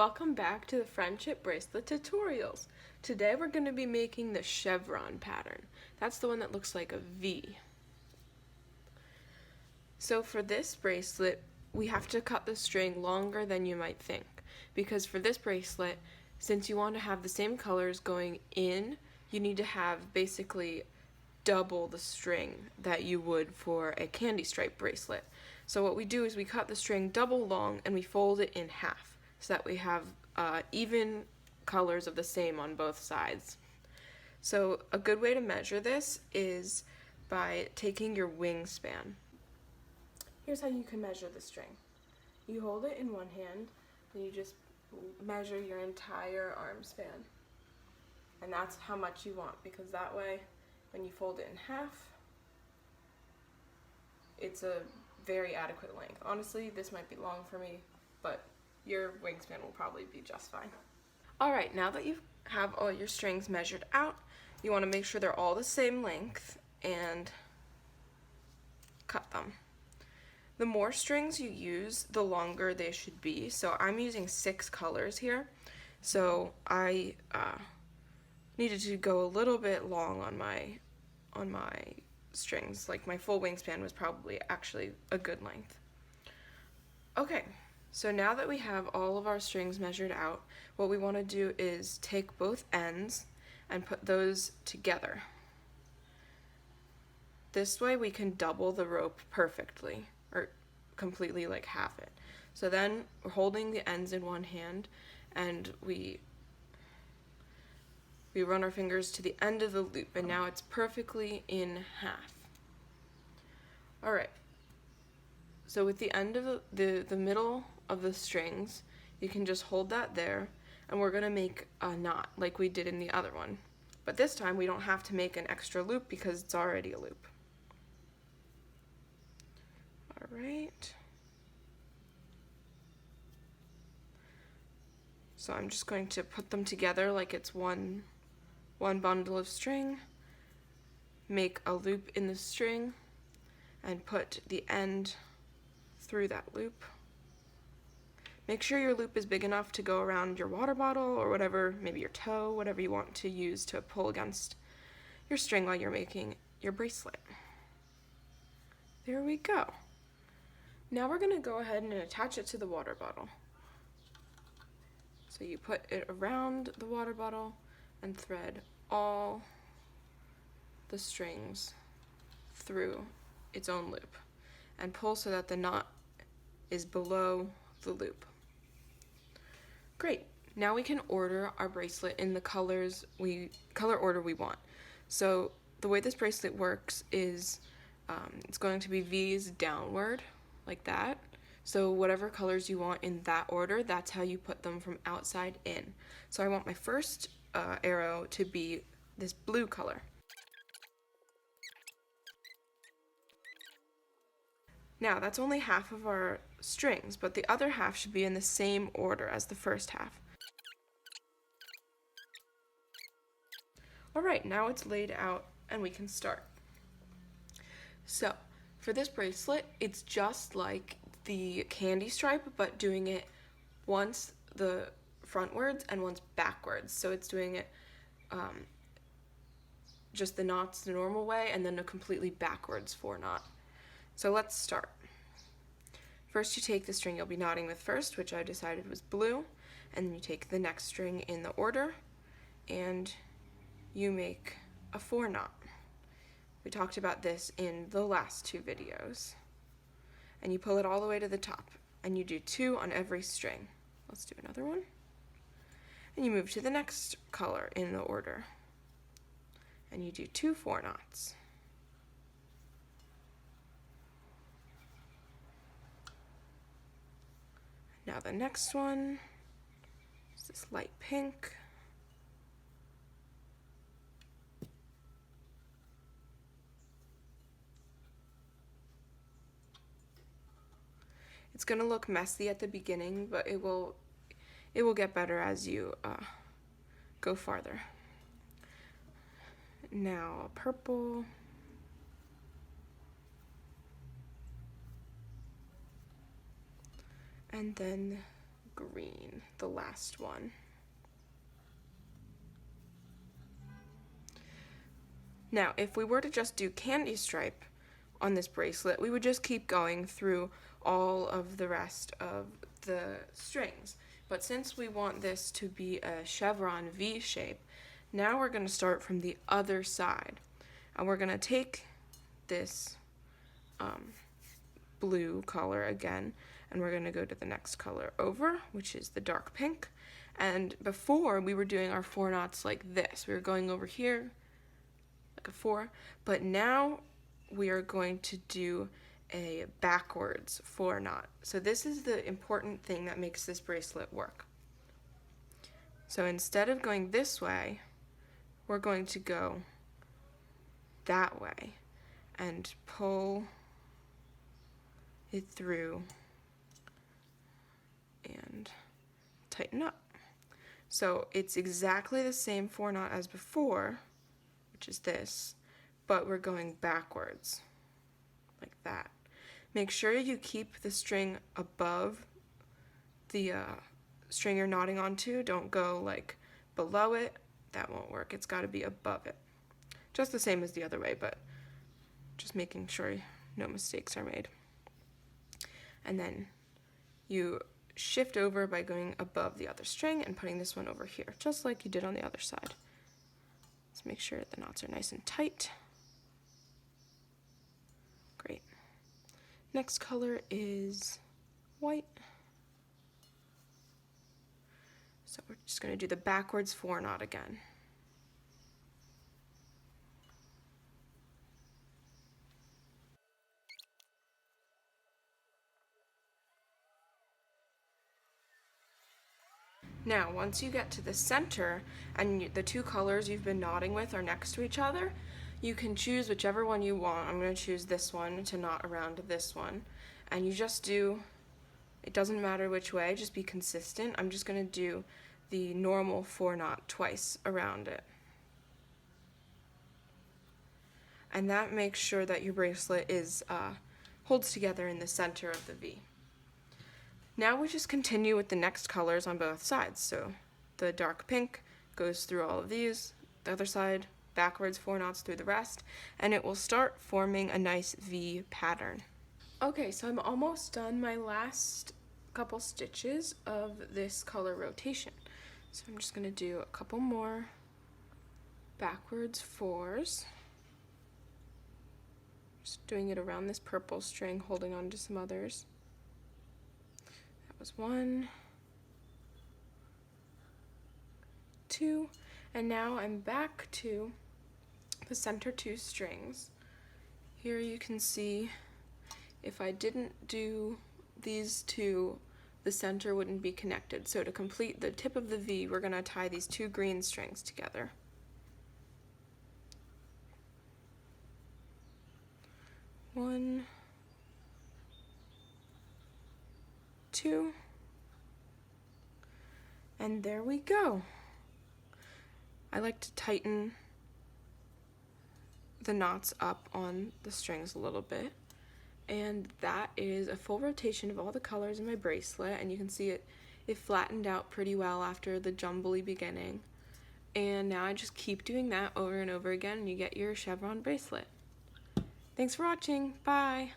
Welcome back to the Friendship Bracelet Tutorials. Today we're going to be making the Chevron pattern. That's the one that looks like a V. So for this bracelet, we have to cut the string longer than you might think. Because for this bracelet, since you want to have the same colors going in, you need to have basically double the string that you would for a candy stripe bracelet. So what we do is we cut the string double long and we fold it in half so that we have even colors of the same on both sides. So a good way to measure this is by taking your wingspan. Here's how you can measure the string. You hold it in one hand and you just measure your entire arm span. And that's how much you want, because that way when you fold it in half, it's a very adequate length. Honestly, this might be long for me, but your wingspan will probably be just fine. Alright, now that you have all your strings measured out, you want to make sure they're all the same length and cut them. The more strings you use, the longer they should be. So I'm using 6 colors here, so I needed to go a little bit long on my strings. Like my full wingspan was probably actually a good length. Okay, so now that we have all of our strings measured out, what we want to do is take both ends and put those together. This way we can double the rope perfectly, or completely like half it. So then we're holding the ends in one hand and we run our fingers to the end of the loop, and now it's perfectly in half. Alright, so with the end of the middle of the strings, you can just hold that there, and we're going to make a knot like we did in the other one. But this time we don't have to make an extra loop because it's already a loop. Alright. So I'm just going to put them together like it's one bundle of string, make a loop in the string, and put the end through that loop. Make sure your loop is big enough to go around your water bottle or whatever, maybe your toe, whatever you want to use to pull against your string while you're making your bracelet. There we go. Now we're going to go ahead and attach it to the water bottle. So you put it around the water bottle and thread all the strings through its own loop and pull so that the knot is below the loop. Great. Now we can order our bracelet in the color order we want. So the way this bracelet works is it's going to be V's downward like that. So whatever colors you want in that order, that's how you put them from outside in. So I want my first arrow to be this blue color. Now that's only half of our strings, but the other half should be in the same order as the first half. Alright, now it's laid out and we can start. So for this bracelet, it's just like the candy stripe, but doing it once the frontwards and once backwards. So it's doing it just the knots the normal way and then a completely backwards 4 knot. So let's start. First you take the string you'll be knotting with first, which I decided was blue, and then you take the next string in the order and you make a 4 knot. We talked about this in the last 2 videos. And you pull it all the way to the top, and you do 2 on every string. Let's do another one. And you move to the next color in the order, and you do 2 4 knots. Now the next one is this light pink. It's going to look messy at the beginning, but it will get better as you go farther. Now purple. And then green, the last one. Now, if we were to just do candy stripe on this bracelet, we would just keep going through all of the rest of the strings. But since we want this to be a chevron V shape, now we're going to start from the other side. And we're going to take this blue color again, and we're going to go to the next color over, which is the dark pink. And before, we were doing our 4 knots like this. We were going over here like a 4, but now we are going to do a backwards 4 knot. So this is the important thing that makes this bracelet work. So instead of going this way, we're going to go that way and pull it through and tighten up. So it's exactly the same 4 knot as before, which is this, but we're going backwards like that. Make sure you keep the string above the string you're knotting onto. Don't go like below it. That won't work. It's got to be above it. Just the same as the other way, but just making sure no mistakes are made. And then you shift over by going above the other string and putting this one over here, just like you did on the other side. Let's make sure the knots are nice and tight. Great. Next color is white. So we're just going to do the backwards 4 knot again. Now, once you get to the center and the 2 colors you've been knotting with are next to each other, you can choose whichever one you want. I'm going to choose this one to knot around this one. And you just do, it doesn't matter which way, just be consistent. I'm just going to do the normal 4 knot twice around it. And that makes sure that your bracelet is holds together in the center of the V. Now we just continue with the next colors on both sides. So the dark pink goes through all of these, the other side backwards 4 knots through the rest, and it will start forming a nice V pattern. Okay, so I'm almost done my last couple stitches of this color rotation. So I'm just going to do a couple more backwards 4s. Just doing it around this purple string, holding on to some others. Was 1, 2, and now I'm back to the center 2 strings. Here you can see if I didn't do these 2, the center wouldn't be connected. So to complete the tip of the V, we're going to tie these 2 green strings together. One, 2, and there we go. I like to tighten the knots up on the strings a little bit, and that is a full rotation of all the colors in my bracelet, and you can see it flattened out pretty well after the jumbly beginning. And now I just keep doing that over and over again, and you get your chevron bracelet. Thanks for watching. Bye.